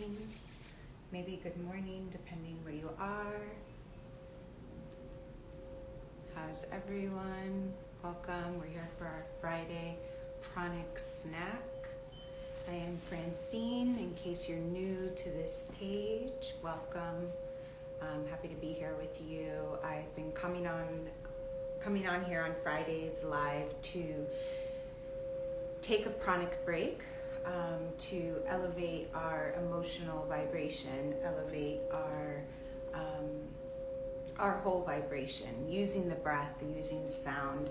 evening, maybe good morning, depending where you are. How's everyone? Welcome. We're here for our Friday Pranic snack. I am Francine. In case you're new to this page, welcome. I'm happy to be here with you. I've been coming on here on Fridays live to take a pranic break, to elevate our emotional vibration, elevate our whole vibration, using the breath, using sound,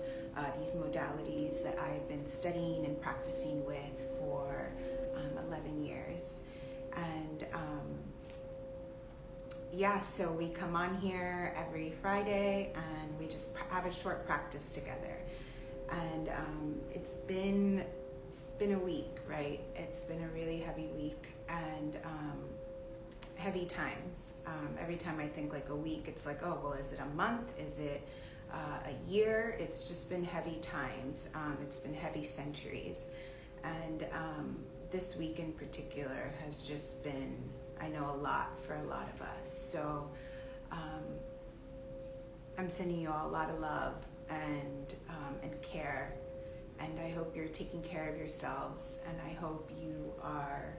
these modalities that I've been studying and practicing with for 11 years. And so we come on here every Friday and we just have a short practice together. And it's been a week, right? It's been a really heavy week and heavy times. Every time I think like a week, it's like, oh, well, is it a month? Is it a year? It's just been heavy times. It's been heavy centuries. And this week in particular has just been, I know, a lot for a lot of us. So I'm sending you all a lot of love and care. And I hope you're taking care of yourselves. And I hope you are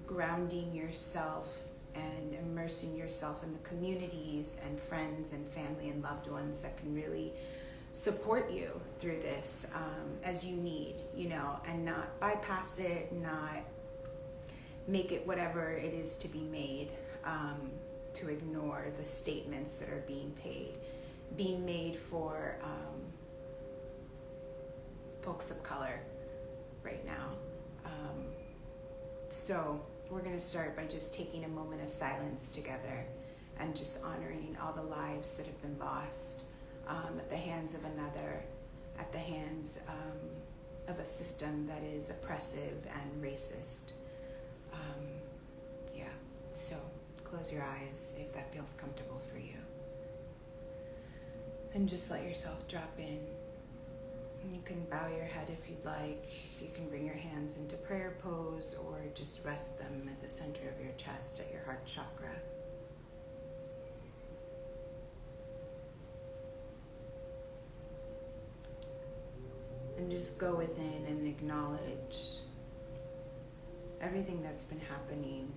grounding yourself and immersing yourself in the communities and friends and family and loved ones that can really support you through this as you need, and not bypass it, not make it whatever it is to be made, to ignore the statements that are being made for folks of color right now. So we're going to start by just taking a moment of silence together and just honoring all the lives that have been lost at the hands of another, at the hands of a system that is oppressive and racist. So close your eyes if that feels comfortable for you. And just let yourself drop in. You can bow your head if you'd like. You can bring your hands into prayer pose or just rest them at the center of your chest at your heart chakra. And just go within and acknowledge everything that's been happening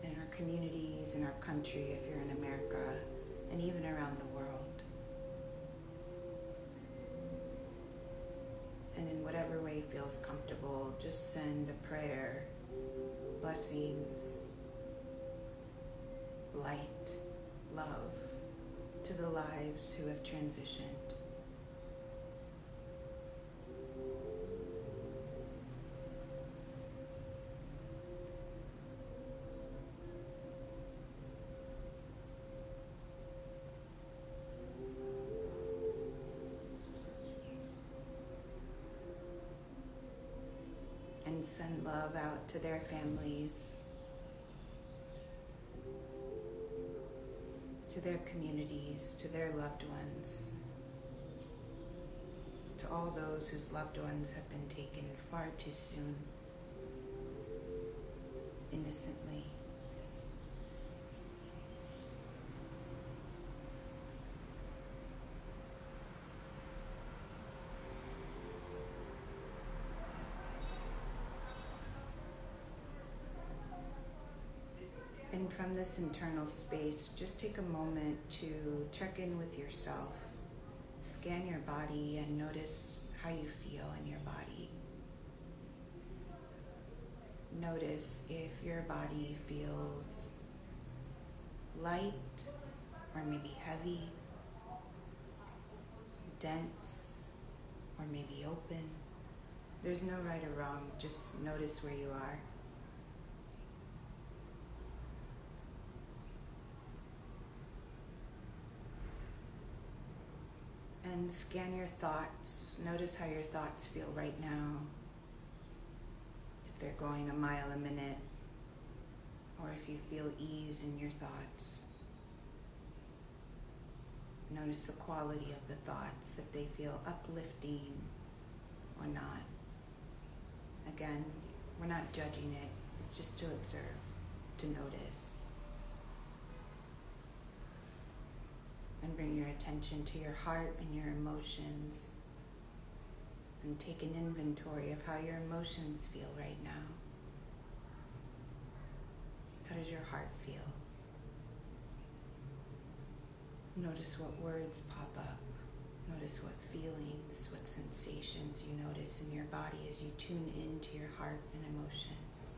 in our communities, in our country, if you're in America, and even around the world. And in whatever way feels comfortable, just send a prayer, blessings, light, love to the lives who have transitioned. And send love out to their families, to their communities, to their loved ones, to all those whose loved ones have been taken far too soon, innocently. And from this internal space, just take a moment to check in with yourself. Scan your body and notice how you feel in your body. Notice if your body feels light or maybe heavy, dense or maybe open. There's no right or wrong, just notice where you are. And scan your thoughts. Notice how your thoughts feel right now. If they're going a mile a minute, or if you feel ease in your thoughts. Notice the quality of the thoughts, if they feel uplifting or not. again. We're not judging it. It's just to observe, to notice. And bring your attention to your heart and your emotions. And take an inventory of how your emotions feel right now. How does your heart feel? Notice what words pop up. Notice what feelings, what sensations you notice in your body as you tune into your heart and emotions.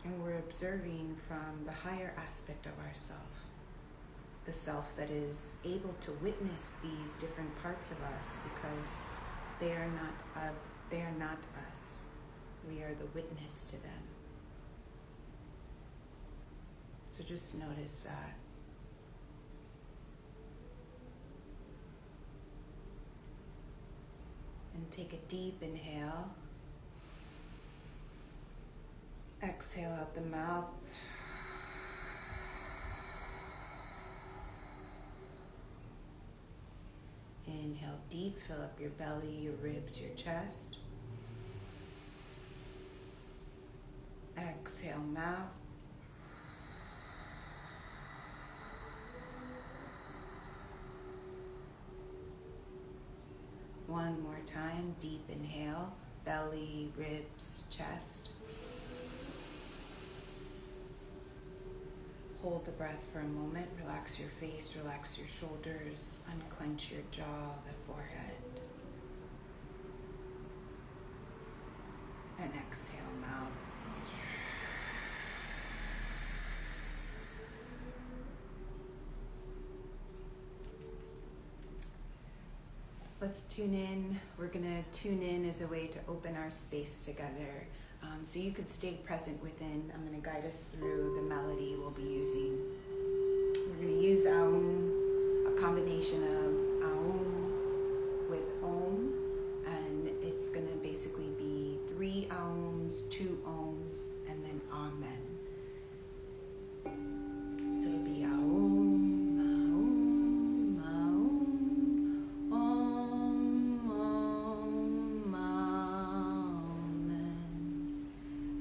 And we're observing from the higher aspect of ourself, the self that is able to witness these different parts of us because they are not us. We are the witness to them. So just notice that. And take a deep inhale. Exhale out the mouth. Inhale deep, fill up your belly, your ribs, your chest. Exhale, mouth. One more time, deep inhale, belly, ribs, chest. Hold the breath for a moment, relax your face, relax your shoulders, unclench your jaw, the forehead. And exhale, mouth. Let's tune in. We're going to tune in as a way to open our space together. So you could stay present within. I'm going to guide us through the melody we'll be using. We're going to use Aum, a combination of Aum with Om, and it's going to basically be 3 Aums, 2 Oms, and then Amen. So it'll be Aum, Aum, Aum, Om, Om, Amen.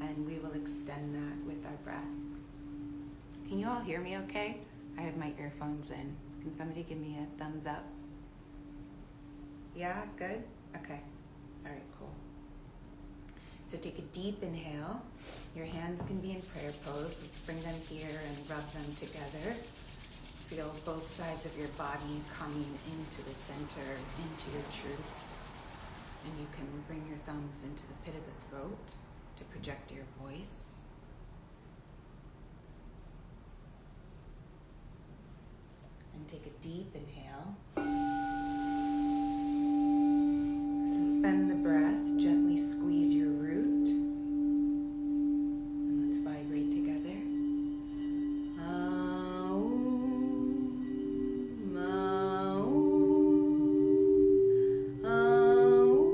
And we will extend that with our breath. Can you all hear me okay? I have my earphones in. Can somebody give me a thumbs up? Yeah, good? Okay. All right, cool. So take a deep inhale. Your hands can be in prayer pose. Let's bring them here and rub them together. Feel both sides of your body coming into the center, into your truth. And you can bring your thumbs into the pit of the throat to project your voice. And take a deep inhale. Suspend the breath, gently squeeze your root. And let's vibrate together. Aum, Aum, Aum.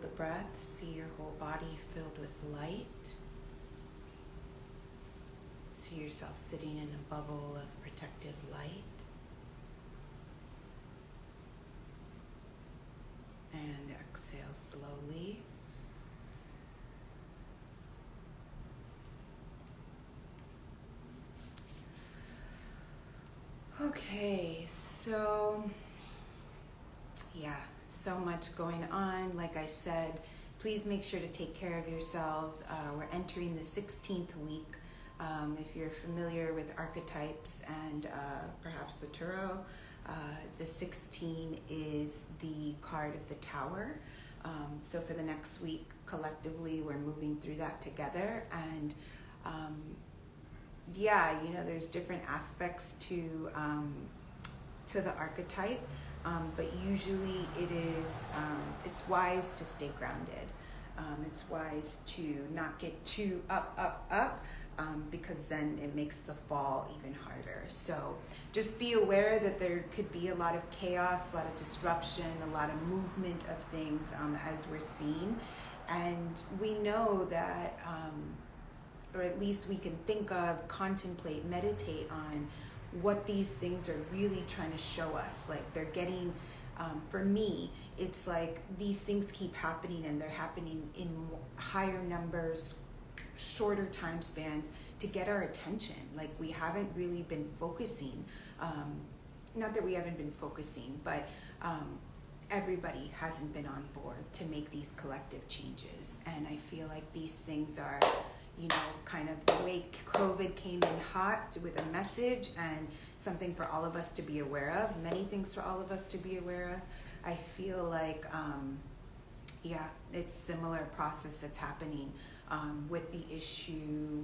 the breath. See your whole body filled with light. See yourself sitting in a bubble of protective light. And exhale slowly. Okay, so yeah, so much going on. Like I said, please make sure to take care of yourselves. We're entering the 16th week. If you're familiar with archetypes and perhaps the tarot, the 16 is the card of the Tower. So for the next week, collectively, we're moving through that together. And yeah, you know, there's different aspects to the archetype, but usually it's wise to stay grounded. It's wise to not get too up, because then it makes the fall even harder. So just be aware that there could be a lot of chaos, a lot of disruption, a lot of movement of things as we're seeing. And we know that, or at least we can think of, contemplate, meditate on what these things are really trying to show us. Like they're getting, for me, it's like these things keep happening, and they're happening in higher numbers, shorter time spans, to get our attention. Like we haven't really been focusing, not that we haven't been focusing, but everybody hasn't been on board to make these collective changes. And I feel like these things are, you know, kind of the way COVID came in hot with a message and something for all of us to be aware of, many things for all of us to be aware of. I feel like, yeah, it's a similar process that's happening with the issue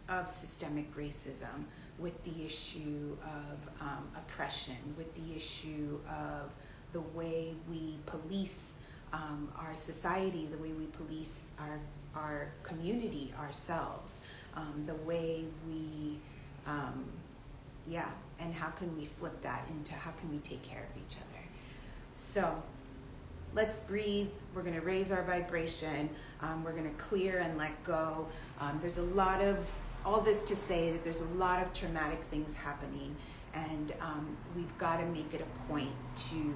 of systemic racism, with the issue of oppression, with the issue of the way we police our society, the way we police our community, ourselves, the way we, yeah, and how can we flip that into how can we take care of each other. So let's breathe. We're going to raise our vibration. We're going to clear and let go. There's a lot of, all this to say that there's a lot of traumatic things happening, and we've got to make it a point to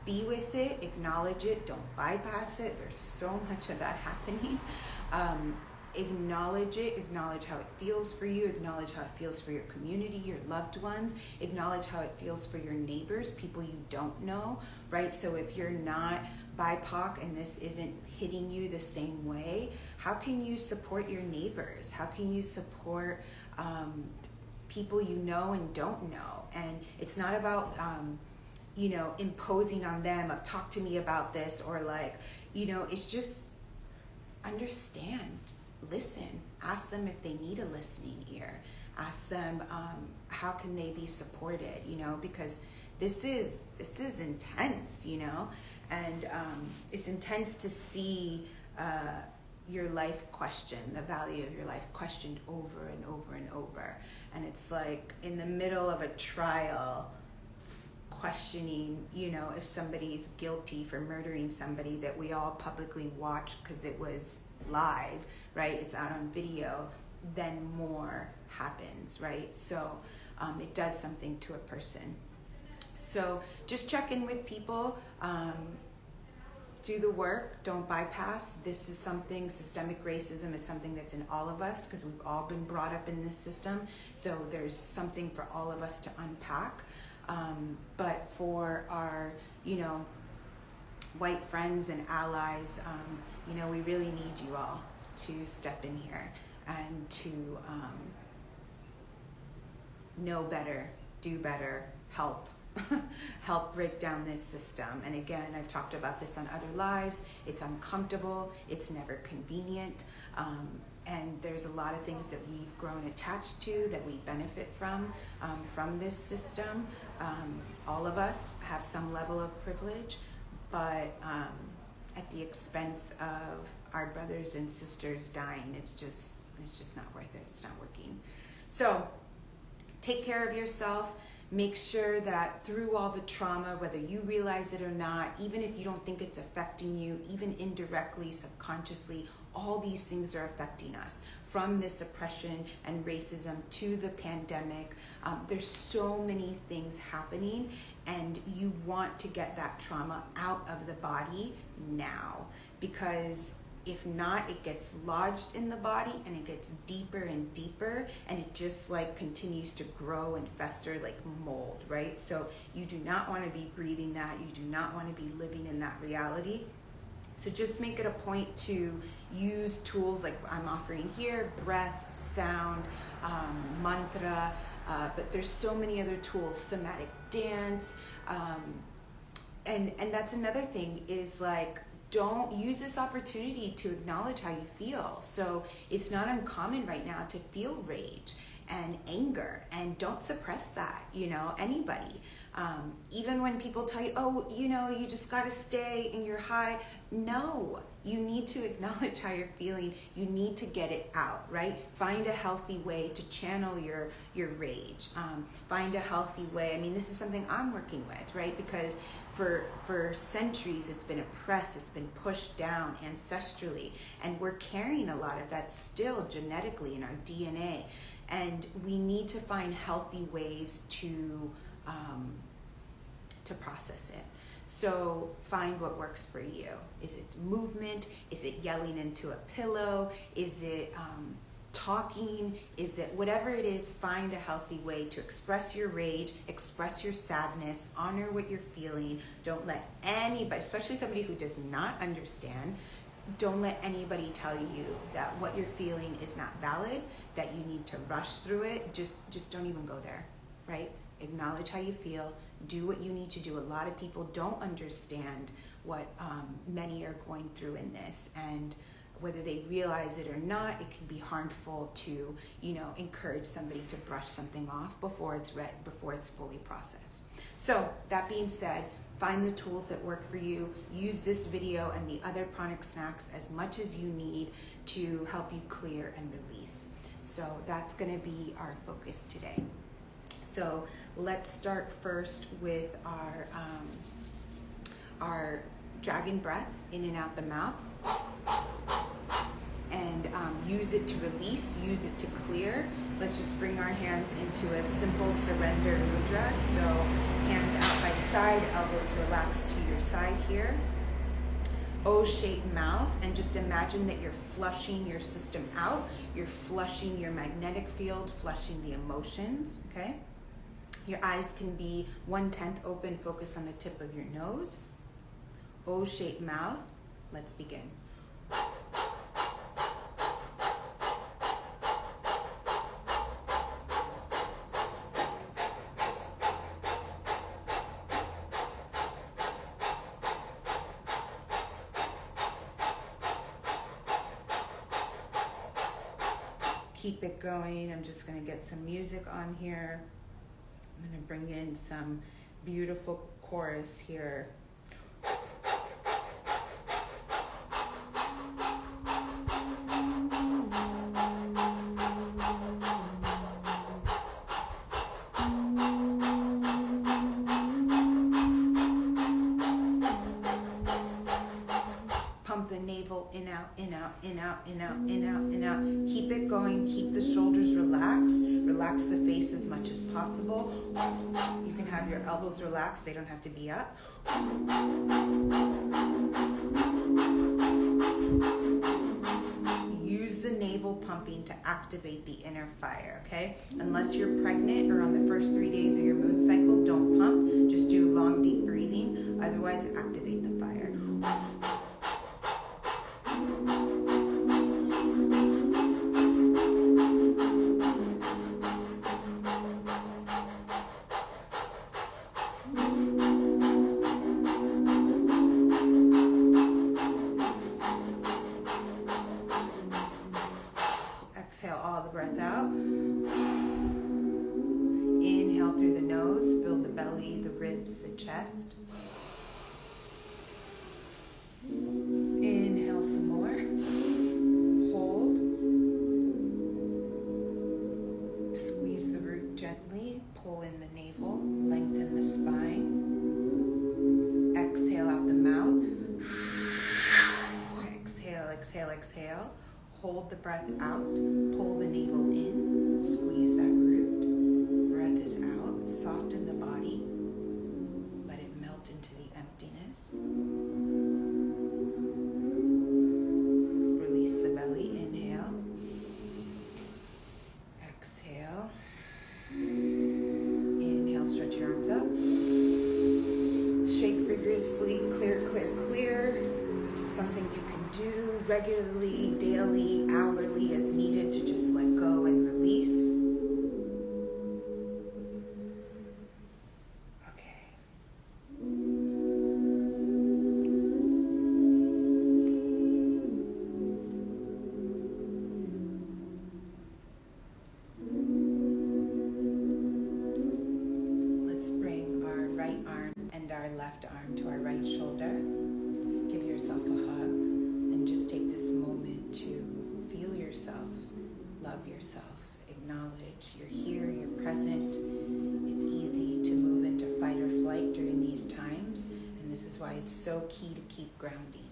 be with it, acknowledge it, don't bypass it. There's so much of that happening. Acknowledge it, acknowledge how it feels for you, acknowledge how it feels for your community, your loved ones, acknowledge how it feels for your neighbors, people you don't know, right? So if you're not BIPOC and this isn't hitting you the same way, how can you support your neighbors? How can you support people you know and don't know? And it's not about you know, imposing on them of talk to me about this, or like, you know, it's just understand, listen, ask them if they need a listening ear, ask them how can they be supported, you know, because this is intense, you know, and it's intense to see your life questioned, the value of your life questioned over and over and over. And it's like in the middle of a trial, questioning, you know, if somebody's guilty for murdering somebody that we all publicly watched because it was live, right? It's out on video, then more happens, right? So it does something to a person. So just check in with people, do the work, don't bypass. This is something, systemic racism is something that's in all of us because we've all been brought up in this system. So there's something for all of us to unpack. But for our, you know, white friends and allies, you know, we really need you all to step in here and to know better, do better, help. Help break down this system. And again, I've talked about this on other lives. It's uncomfortable. It's never convenient. And there's a lot of things that we've grown attached to that we benefit from this system. All of us have some level of privilege, but at the expense of our brothers and sisters dying, it's just not worth it. It's not working. So take care of yourself. Make sure that through all the trauma, whether you realize it or not, even if you don't think it's affecting you, even indirectly, subconsciously, all these things are affecting us. From this oppression and racism to the pandemic, there's so many things happening, and you want to get that trauma out of the body now, because if not, it gets lodged in the body and it gets deeper and deeper, and it just like continues to grow and fester like mold, right? So you do not want to be breathing that. You do not want to be living in that reality. So just make it a point to use tools like I'm offering here, breath, sound, mantra, but there's so many other tools, somatic dance, and that's another thing is like, don't use this opportunity to acknowledge how you feel. So it's not uncommon right now to feel rage and anger, and don't suppress that, anybody. Even when people tell you, oh, you just got to stay in your high. No, you need to acknowledge how you're feeling. You need to get it out, right? Find a healthy way to channel your rage. Find a healthy way. I mean, this is something I'm working with, right? Because for centuries, it's been oppressed, it's been pushed down ancestrally, and we're carrying a lot of that still genetically in our DNA. And we need to find healthy ways to process it. So find what works for you. Is it movement? Is it yelling into a pillow? Is it talking? Is it whatever it is? Find a healthy way to express your rage, express your sadness, honor what you're feeling. Don't let anybody, especially somebody who does not understand, don't let anybody tell you that what you're feeling is not valid, that you need to rush through it. Just don't even go there, right? Acknowledge how you feel. Do what you need to do. A lot of people don't understand what many are going through in this, and whether they realize it or not, it can be harmful to, encourage somebody to brush something off before it's fully processed. So that being said, find the tools that work for you. Use this video and the other pranic snacks as much as you need to help you clear and release. So that's going to be our focus today. So let's start first with our dragon breath in and out the mouth, and use it to release, use it to clear. Let's just bring our hands into a simple surrender mudra. So hands out by the side, elbows relaxed to your side here. O-shaped mouth, and just imagine that you're flushing your system out. You're flushing your magnetic field, flushing the emotions, okay? Your eyes can be 1/10 open, focus on the tip of your nose. O-shaped mouth. Let's begin. Keep it going. I'm just going to get some music on here. I'm going to bring in some beautiful chorus here. Pump the navel in, out, in, out, in, out, in, out, in, out, in, out. Keep it going. Keep the shoulders relaxed. Relax the face as much as possible. You can have your elbows relaxed. They don't have to be up. Use the navel pumping to activate the inner fire, okay? Unless you're pregnant or on the first 3 days of your moon cycle, don't pump. Just do long, deep breathing. Otherwise, activate the fire. Exhale all the breath out. Inhale through the nose, fill the belly, the ribs, the chest. Inhale some more. Hold. Squeeze the root gently. Pull in the navel. hold the breath out, pull the navel in, squeeze that root. Breath is out, soften the body, let it melt into the emptiness. Release the belly, inhale, exhale. Inhale, stretch your arms up. Shake vigorously, clear, clear, clear. This is something you can do regularly, daily, hourly, as needed to just let go and release. Okay. Let's bring our right arm and our left arm to our right shoulder. Give yourself a hug and just take this moment to feel yourself, love yourself, acknowledge you're here, you're present. It's easy to move into fight or flight during these times, and this is why it's so key to keep grounding.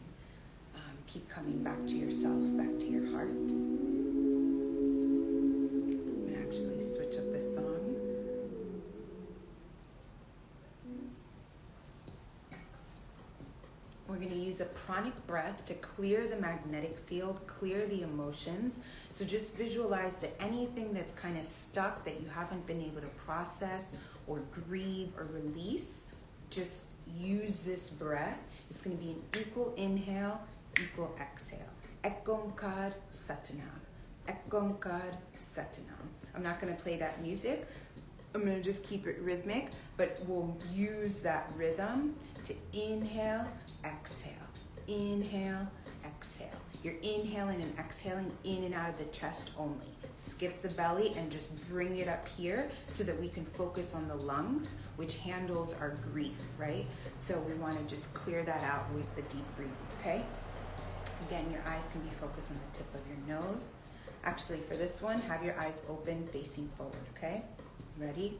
Keep coming back to yourself, back to your heart. I'm going to actually switch up the song. We're going to use a pranic breath to clear the magnetic field, clear the emotions. So just visualize that anything that's kind of stuck that you haven't been able to process or grieve or release, just use this breath. It's going to be an equal inhale, equal exhale. Ekonkar Satanam. Ekonkar Satanam. I'm not going to play that music. I'm going to just keep it rhythmic, but we'll use that rhythm to inhale, exhale, inhale, exhale. You're inhaling and exhaling in and out of the chest only. Skip the belly and just bring it up here so that we can focus on the lungs, which handles our grief, right? So we want to just clear that out with the deep breathing, okay? Again, your eyes can be focused on the tip of your nose. Actually, for this one, have your eyes open, facing forward, okay? Ready?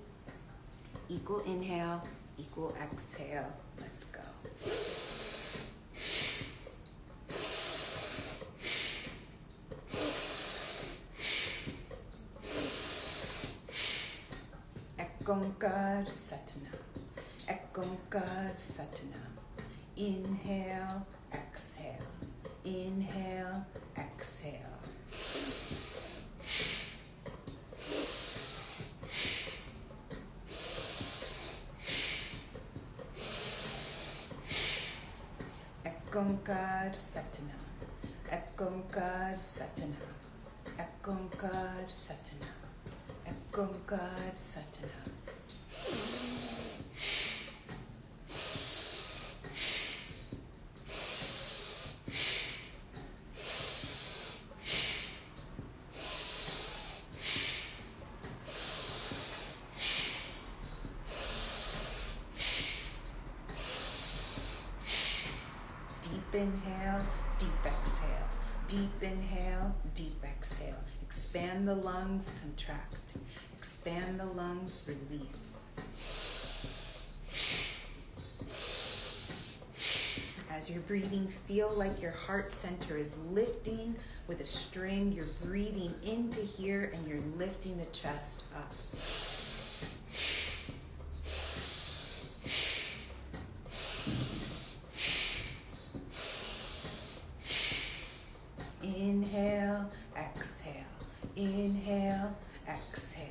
Equal inhale, equal exhale. Let's go. Ekonkar Satanam. Ekonkar Satanam. Inhale, exhale. Inhale, exhale. Ekonkar Satanam. Ekonkar Satanam. Ekonkar Satanam. Ekonkar Satanam. Deep inhale, deep exhale. Deep inhale, deep exhale. Expand the lungs, contract. Expand the lungs, release. As you're breathing, feel like your heart center is lifting with a string. You're breathing into here and you're lifting the chest up. Inhale, exhale. Inhale, exhale.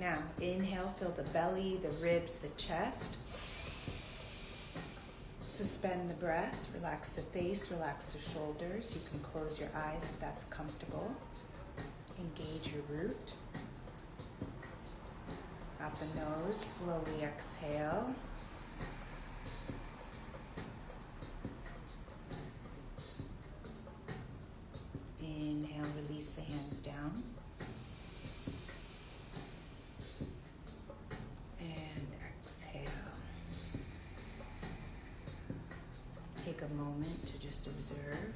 Now, inhale, fill the belly, the ribs, the chest. Suspend the breath, relax the face, relax the shoulders. You can close your eyes if that's comfortable. Engage your root. Out the nose, slowly exhale. Inhale, release the hands down. And exhale. Take a moment to just observe.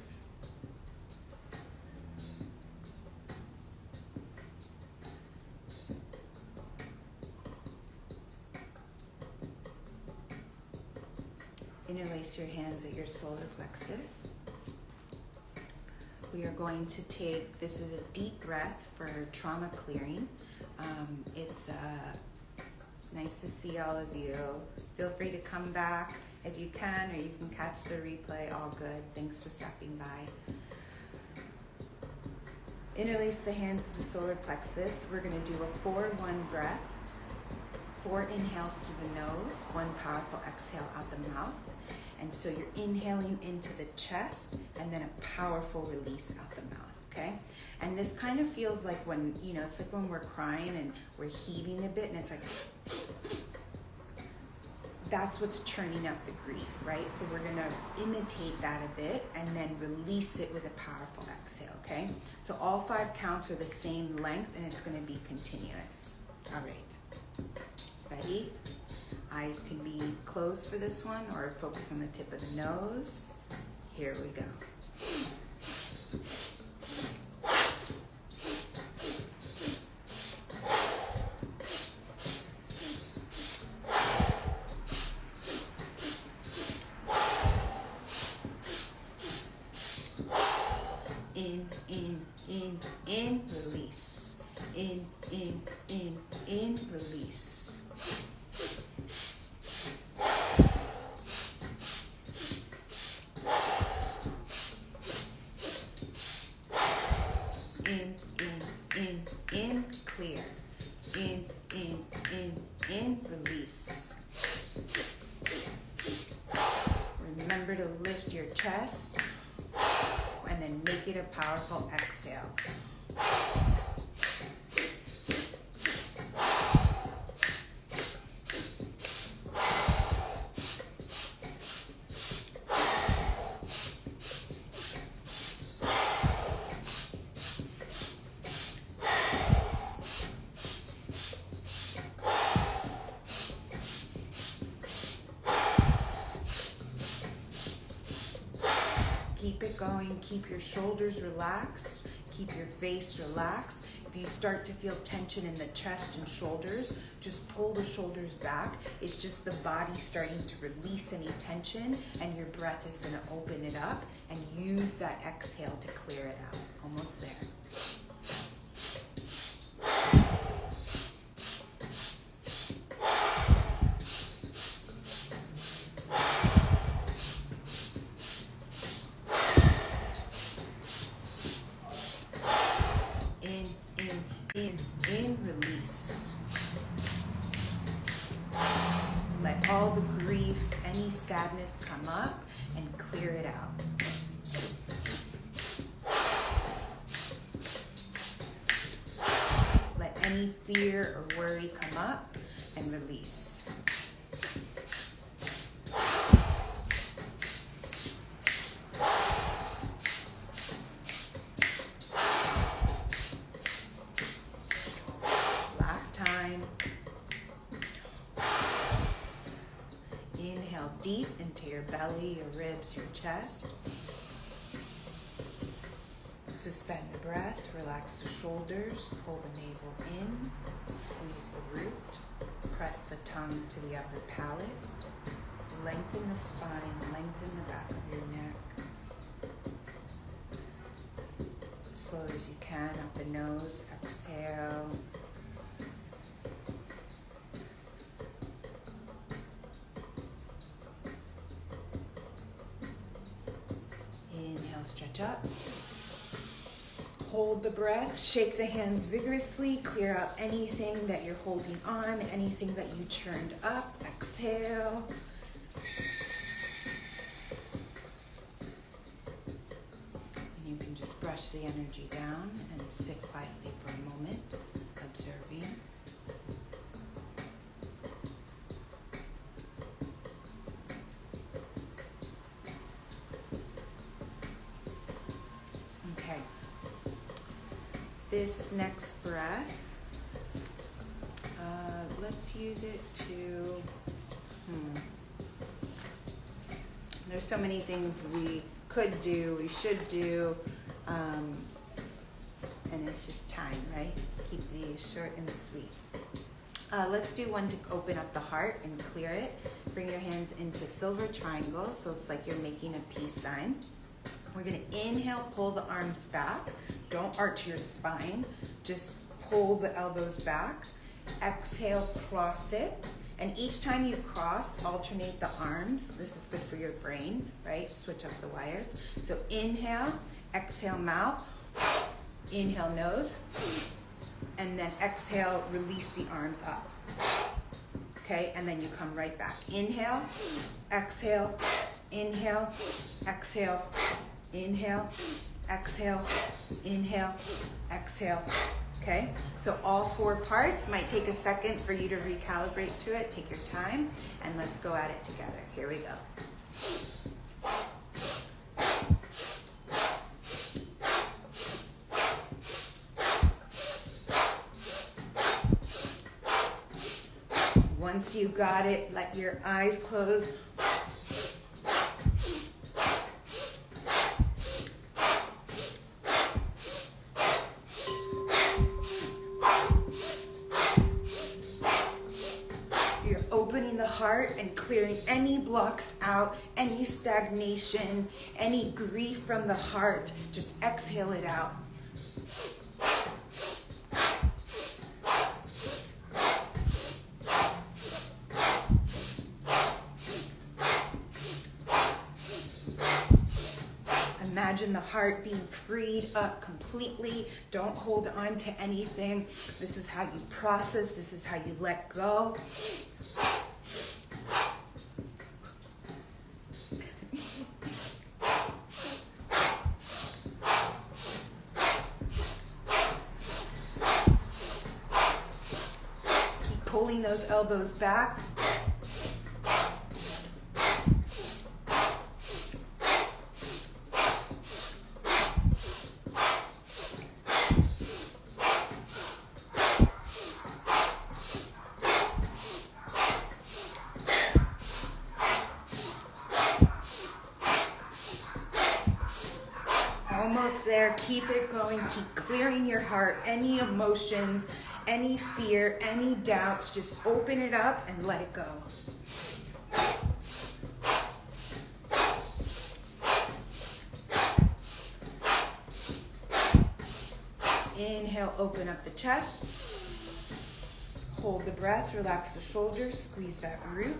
Interlace your hands at your solar plexus. We are going to take, this is a deep breath for trauma clearing. It's nice to see all of you. Feel free to come back if you can, or you can catch the replay. All good. Thanks for stopping by. Interlace the hands to the solar plexus. We're going to do a 4-1 breath. 4 inhales through the nose, 1 powerful exhale out the mouth. And so you're inhaling into the chest and then a powerful release out the mouth, okay? And this kind of feels like when, it's like when we're crying and we're heaving a bit and it's like, that's what's churning up the grief, right? So we're gonna imitate that a bit and then release it with a powerful exhale, okay? So all 5 counts are the same length and it's gonna be continuous. All right, ready? Eyes can be closed for this one or focus on the tip of the nose. Here we go. In, release. In, release. In, clear. In, release. Remember to lift your chest and then make it a powerful exhale. Keep it going, keep your shoulders relaxed, keep your face relaxed. If you start to feel tension in the chest and shoulders, just pull the shoulders back. It's just the body starting to release any tension and your breath is gonna open it up and use that exhale to clear it out. Almost there. In, release. Let all the grief, any sadness come up and clear it out. Let any fear or worry come up and release. Inhale deep into your belly, your ribs, your chest. Suspend the breath, relax the shoulders, pull the navel in, squeeze the root, press the tongue to the upper palate, lengthen the spine, lengthen the back of your neck. Slow as you can, out the nose, exhale. Inhale, stretch up. Hold the breath, shake the hands vigorously, clear out anything that you're holding on, anything that you churned up. Exhale. And you can just brush the energy down and sit quietly for a moment, observing. Okay. This next breath, let's use it to, there's so many things we could do, we should do, and it's just time, right? Keep these short and sweet. Let's do one to open up the heart and clear it. Bring your hands into silver triangle, so it's like you're making a peace sign. We're gonna inhale, pull the arms back. Don't arch your spine, just pull the elbows back. Exhale, cross it. And each time you cross, alternate the arms. This is good for your brain, right? Switch up the wires. So inhale, exhale mouth, inhale nose, and then exhale, release the arms up. Okay, and then you come right back. Inhale, exhale, inhale, exhale, inhale, exhale, inhale, exhale. Okay, so all 4 parts might take a second for you to recalibrate to it. Take your time, and let's go at it together. Here we go. Once you got it, let your eyes close. You're opening the heart and clearing any blocks out, any stagnation, any grief from the heart. Just exhale it out. Imagine the heart being freed up completely. Don't hold on to anything. This is how you process. This is how you let go. Keep pulling those elbows back. Almost there. Keep it going. Keep clearing your heart. Any emotions, any fear, any doubts, just open it up and let it go. Inhale, open up the chest. Hold the breath, relax the shoulders, squeeze that root.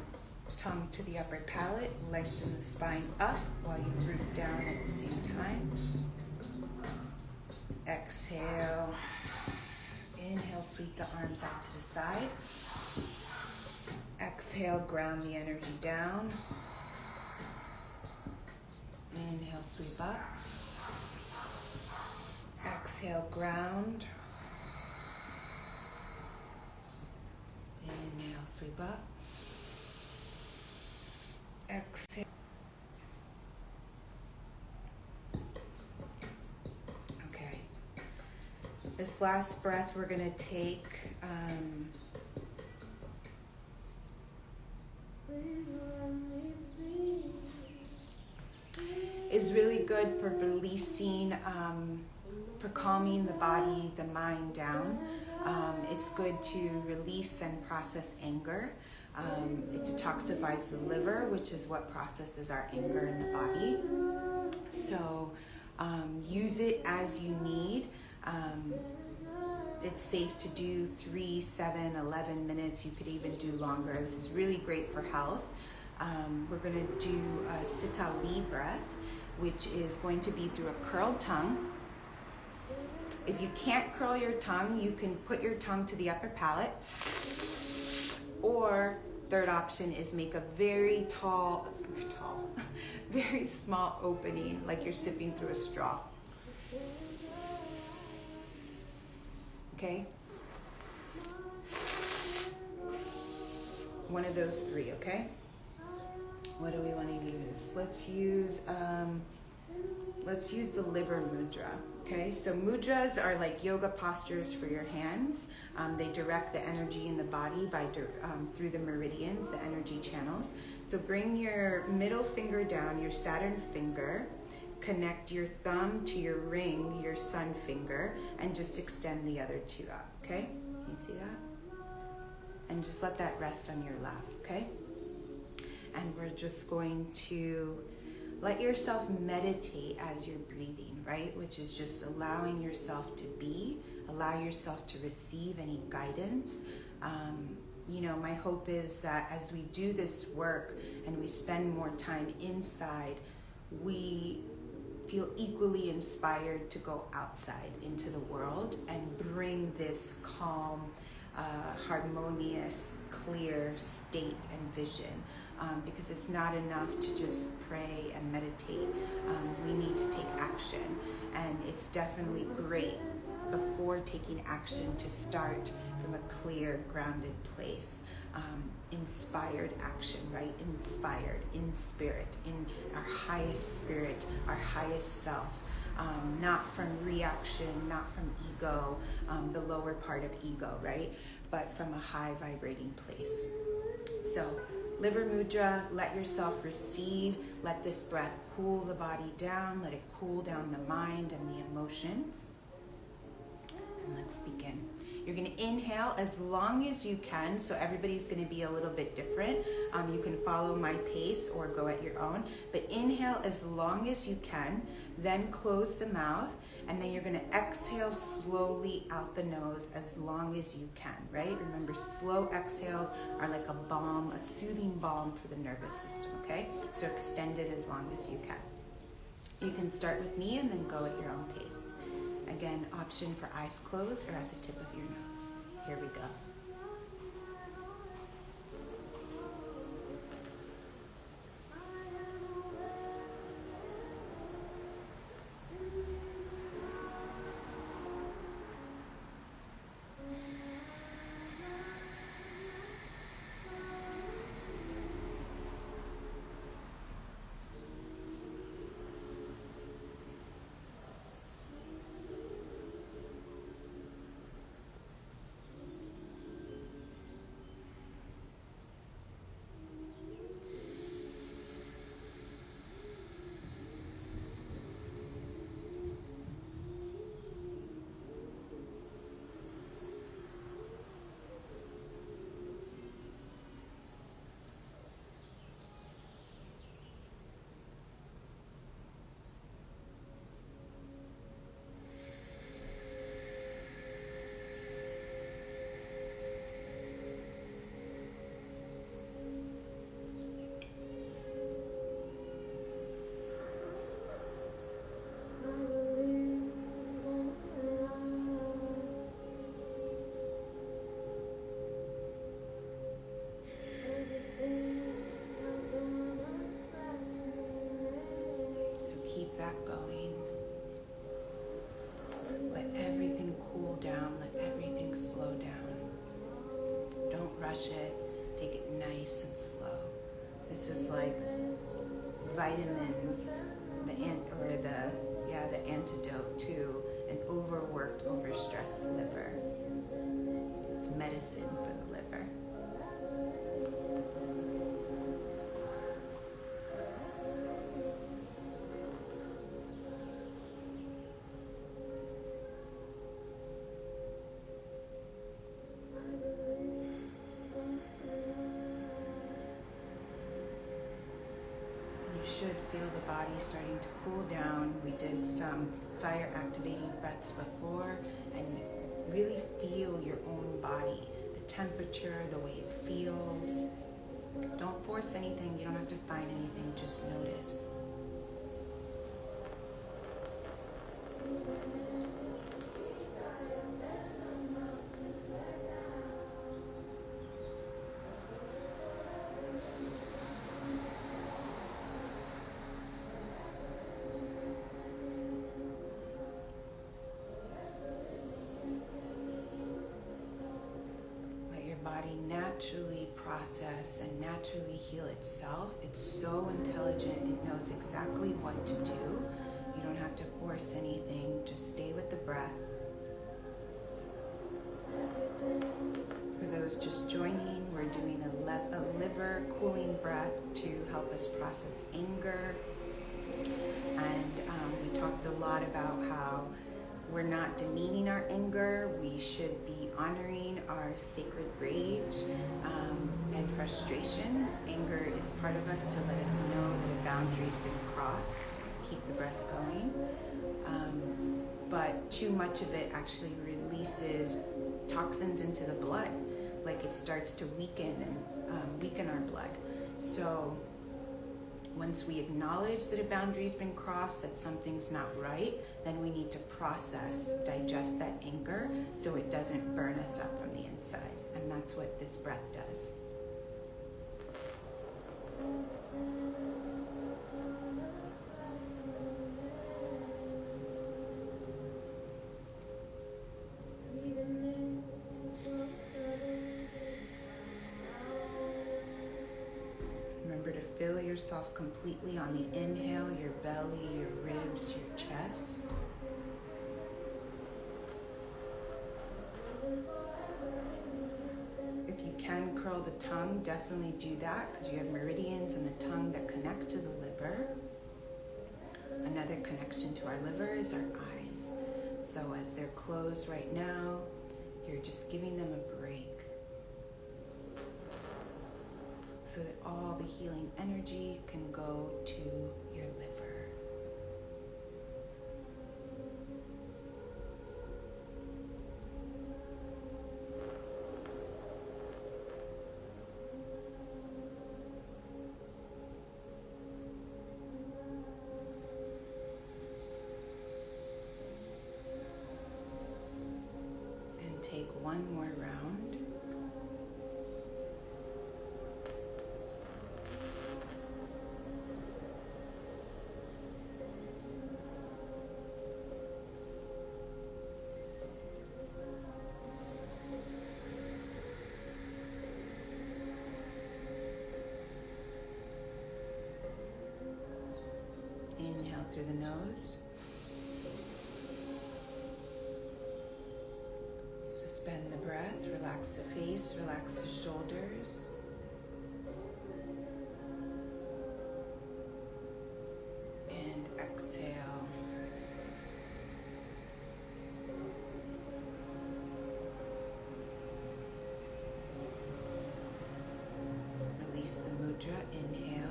Tongue to the upper palate, lengthen the spine up while you root down at the same time. Exhale. Inhale, sweep the arms out to the side. Exhale, ground the energy down. Inhale, sweep up. Exhale, ground. Inhale, sweep up. Exhale. Okay. This last breath we're going to take is really good for releasing, for calming the body, the mind down. It's good to release and process anger. It detoxifies the liver, which is what processes our anger in the body. So use it as you need. It's safe to do 3, 7, 11 minutes. You could even do longer. This is really great for health. We're going to do a Sitali breath, which is going to be through a curled tongue. If you can't curl your tongue, you can put your tongue to the upper palate. Or third option is make a very tall, very small opening, like you're sipping through a straw. Okay? One of those 3, okay? What do we want to use? Let's use the liver mudra. Okay, so mudras are like yoga postures for your hands. They direct the energy in the body through the meridians, the energy channels. So bring your middle finger down, your Saturn finger, connect your thumb to your ring, your sun finger, and just extend the other 2 up, okay? Can you see that? and just let that rest on your lap, okay? And we're just going to let yourself meditate as you're breathing, right? Which is just allowing yourself to be, allow yourself to receive any guidance. My hope is that as we do this work and we spend more time inside, we feel equally inspired to go outside into the world and bring this calm, harmonious, clear state and vision. Because it's not enough to just pray and meditate. We need to take action. And it's definitely great before taking action to start from a clear, grounded place. Inspired action, right? Inspired, in spirit, in our highest spirit, our highest self. Not from reaction, not from ego, the lower part of ego, right? But from a high vibrating place. So, Liver Mudra, let yourself receive, let this breath cool the body down, let it cool down the mind and the emotions. And let's begin. You're going to inhale as long as you can, so everybody's going to be a little bit different. You can follow my pace or go at your own, but inhale as long as you can, then close the mouth, and then you're going to exhale slowly out the nose as long as you can, right? Remember, slow exhales are like a balm, a soothing balm for the nervous system, okay? So extend it as long as you can. You can start with me and then go at your own pace. Again, option for eyes closed or at the tip of your nose. Here we go. Keep that going. Let everything cool down. Let everything slow down. Don't rush it. Take it nice and slow. This is like vitamins, the antidote to an overworked, overstressed liver. It's medicine for the liver. Should feel the body starting to cool down. We did some fire activating breaths before, and really feel your own body, the temperature, the way it feels. Don't force anything. You don't have to find anything. Just notice. Body naturally process and naturally heal itself. It's so intelligent. It knows exactly what to do. You don't have to force anything. Just stay with the breath. For those just joining, we're doing a liver cooling breath to help us process anger. And we talked a lot about how we're not demeaning our anger. We should be honoring our sacred rage and frustration. Anger is part of us to let us know that a boundary's been crossed. Keep the breath going. But too much of it actually releases toxins into the blood. Like it starts to weaken and weaken our blood. So once we acknowledge that a boundary's been crossed, that something's not right, then we need to process, digest that anger so it doesn't burn us up from the inside. And that's what this breath does. Remember to fill yourself completely on the inhale, your belly, your ribs, your chest. If you can curl the tongue, definitely do that because you have meridians in the tongue that connect to the liver. Another connection to our liver is our eyes. So as they're closed right now, you're just giving them a break, so that all the healing energy can go to your liver. And take one more round. Inhale through the nose. Suspend the breath, relax the face, relax the shoulders. And exhale. Release the mudra, inhale.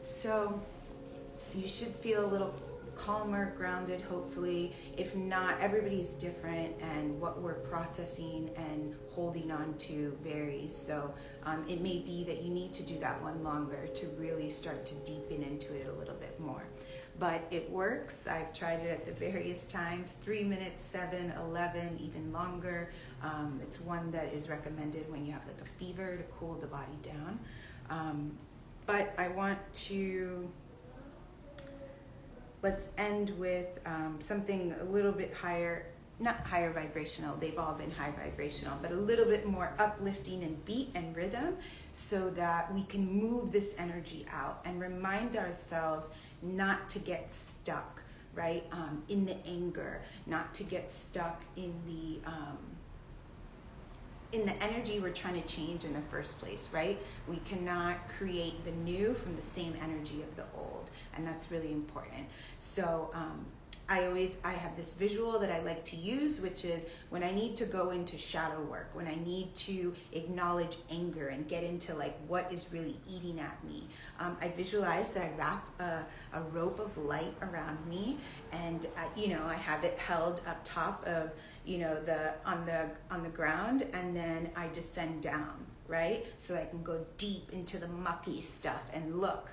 So you should feel a little calmer, grounded, hopefully. If not, everybody's different, and what we're processing and holding on to varies. So it may be that you need to do that one longer to really start to deepen into it a little bit more. But it works. I've tried it at the various times, 3 minutes, 7, 11, even longer. It's one that is recommended when you have like a fever to cool the body down. But I want to, let's end with something a little bit higher, not higher vibrational, they've all been high vibrational, but a little bit more uplifting in beat and rhythm so that we can move this energy out and remind ourselves not to get stuck, right, in the anger, not to get stuck in the energy we're trying to change in the first place, right? We cannot create the new from the same energy of the old, and that's really important. So I have this visual that I like to use, which is when I need to go into shadow work, when I need to acknowledge anger and get into like what is really eating at me. I visualize that I wrap a rope of light around me, and I have it held up top of on the ground, and then I descend down, right? So I can go deep into the mucky stuff and look,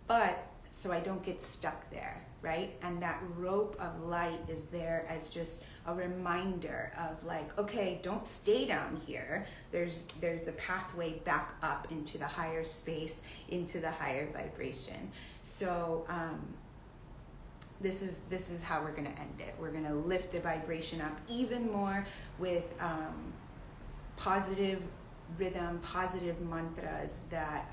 but so I don't get stuck there, right? And that rope of light is there as just a reminder of like, okay, don't stay down here. There's a pathway back up into the higher space, into the higher vibration. So this is how we're going to end it. We're going to lift the vibration up even more with positive rhythm, positive mantras that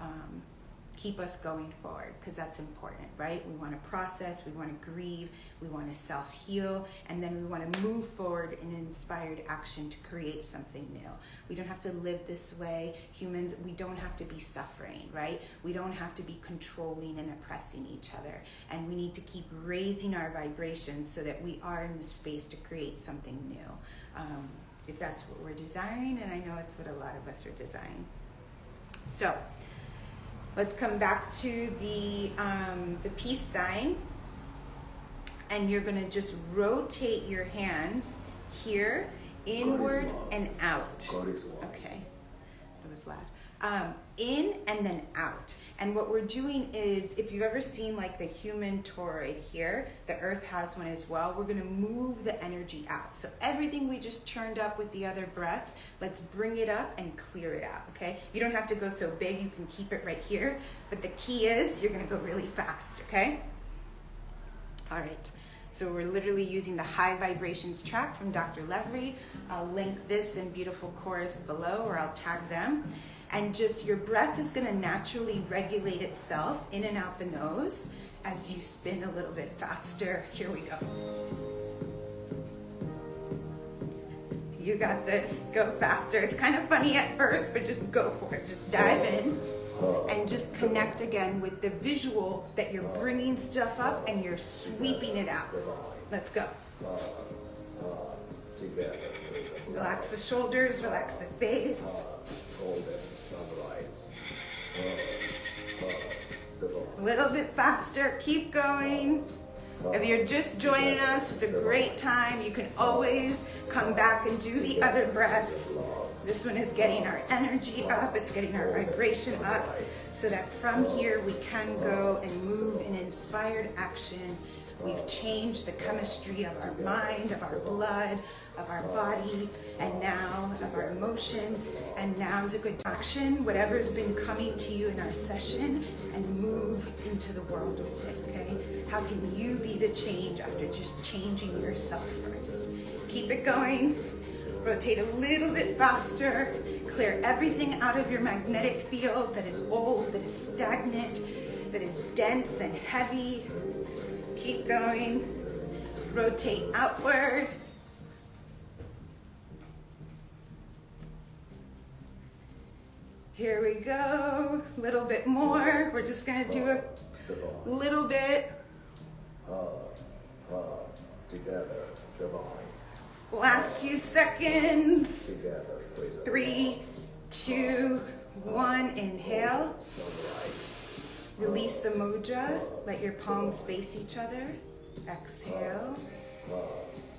keep us going forward, because that's important, right? We want to process, we want to grieve, we want to self-heal, and then we want to move forward in inspired action to create something new. We don't have to live this way. Humans, we don't have to be suffering, right? We don't have to be controlling and oppressing each other. And we need to keep raising our vibrations so that we are in the space to create something new. If that's what we're desiring, and I know it's what a lot of us are desiring. So, let's come back to the peace sign, and you're going to just rotate your hands here, inward and out. Okay, that was loud. In and then out. And what we're doing is, if you've ever seen like the human toroid here, the earth has one as well, we're going to move the energy out. So everything we just turned up with the other breaths, let's bring it up and clear it out, okay? You don't have to go so big, you can keep it right here, but the key is you're going to go really fast, okay? All right. So we're literally using the High Vibrations track from Dr. Levery. I'll link this in beautiful chorus below, or I'll tag them. And just your breath is going to naturally regulate itself in and out the nose as you spin a little bit faster. Here we go. You got this. Go faster. It's kind of funny at first, but just go for it. Just dive in and just connect again with the visual that you're bringing stuff up and you're sweeping it out. Let's go. Relax the shoulders, relax the face. A little bit faster, keep going. If you're just joining us, it's a great time. You can always come back and do the other breaths. This one is getting our energy up, it's getting our vibration up, so that from here we can go and move in inspired action. We've changed the chemistry of our mind, of our blood, of our body, and now of our emotions. And now is a good action, whatever's been coming to you in our session, and move into the world with it, okay? How can you be the change after just changing yourself first? Keep it going. Rotate a little bit faster. Clear everything out of your magnetic field that is old, that is stagnant, that is dense and heavy. Keep going. Rotate outward. Here we go. A little bit more. We're just going to do a little bit. Together, divine. Last few seconds. 3, 2, 1. Inhale. Release the mudra. Let your palms face each other. Exhale.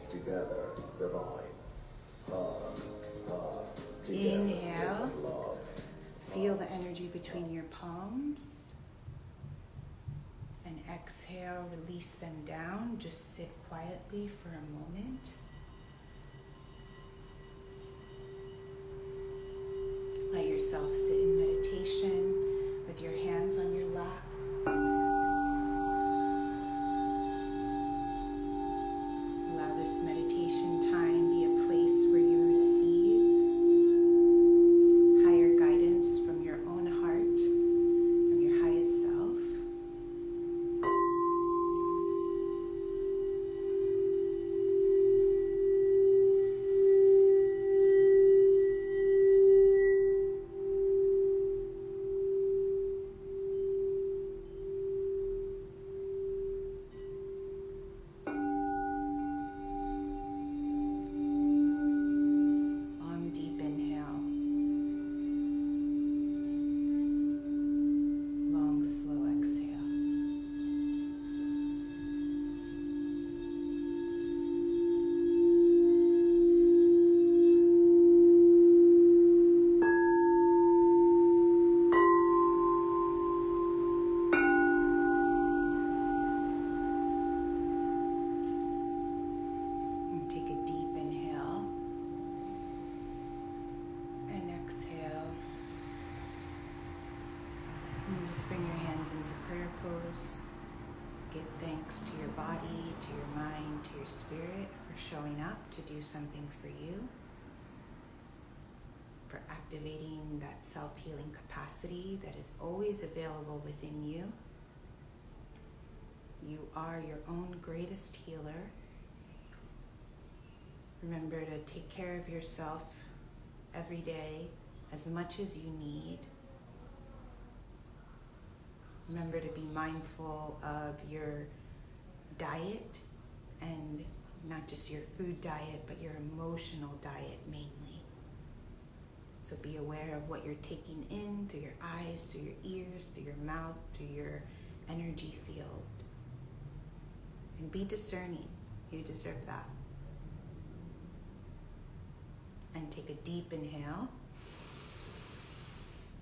Together, divine. Inhale. Feel the energy between your palms. And exhale, release them down. Just sit quietly for a moment. Let yourself sit in meditation with your hands on your lap. Allow this meditation time be a place where you receive higher guidance from your own heart, from your highest self. Give thanks to your body, to your mind, to your spirit for showing up to do something for you. for activating that self-healing capacity that is always available within you. You are your own greatest healer. Remember to take care of yourself every day as much as you need. Remember to be mindful of your diet, and not just your food diet, but your emotional diet mainly. So be aware of what you're taking in through your eyes, through your ears, through your mouth, through your energy field. And be discerning. You deserve that. And take a deep inhale.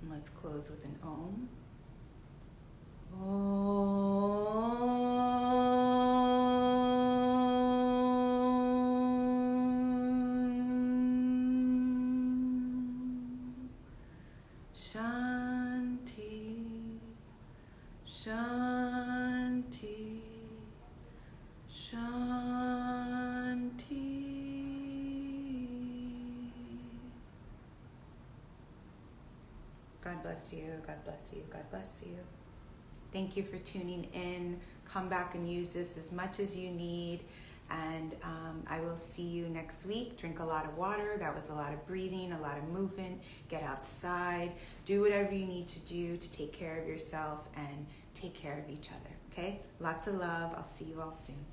And let's close with an Om. Shanti, Shanti, Shanti. God bless you, God bless you, God bless you. Thank you for tuning in. Come back and use this as much as you need. And I will see you next week. Drink a lot of water. That was a lot of breathing, a lot of movement. Get outside. Do whatever you need to do to take care of yourself and take care of each other. Okay? Lots of love. I'll see you all soon.